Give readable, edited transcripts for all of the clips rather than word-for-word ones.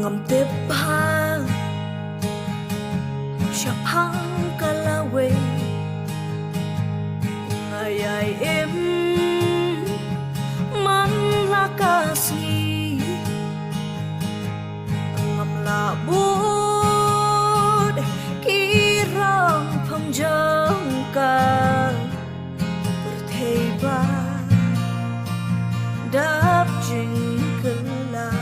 ngầm tiếp hang chập hang Calawe ngày ai em man la kasi ngầm là bút kirang phong jang ka thầy ba đáp trình kala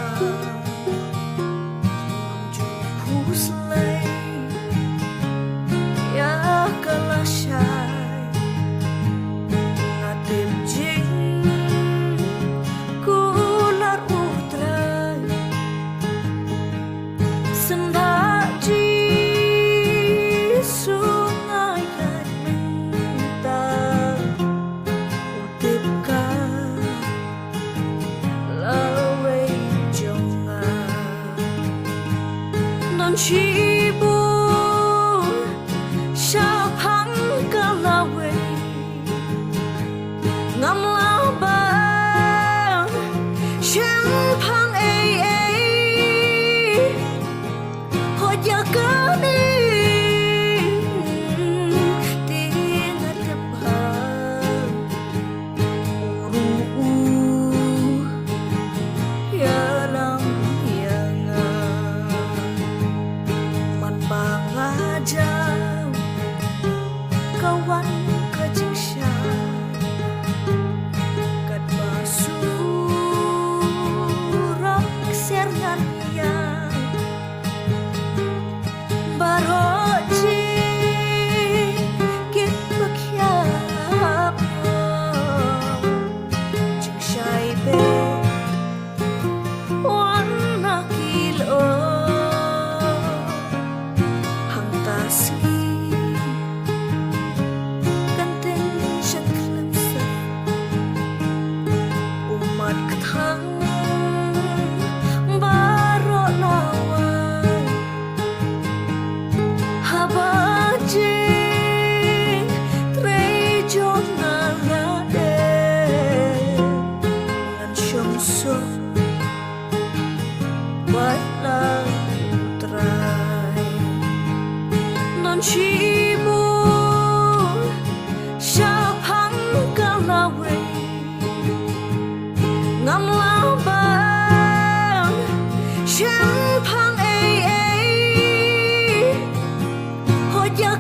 Slay ya kalashay natim jing kular utray senda ji sungai kan minta utip ka lawe jonga non chi ngắm lá bờ chẳng phang ấy hồi giờ có đi tiếng hát đập hờ ya lang ya nga man bang aja kawan kajing sya non chỉ muốn sao phăng Calawe ngắm lá bờ chẳng phăng ấy hồi giờ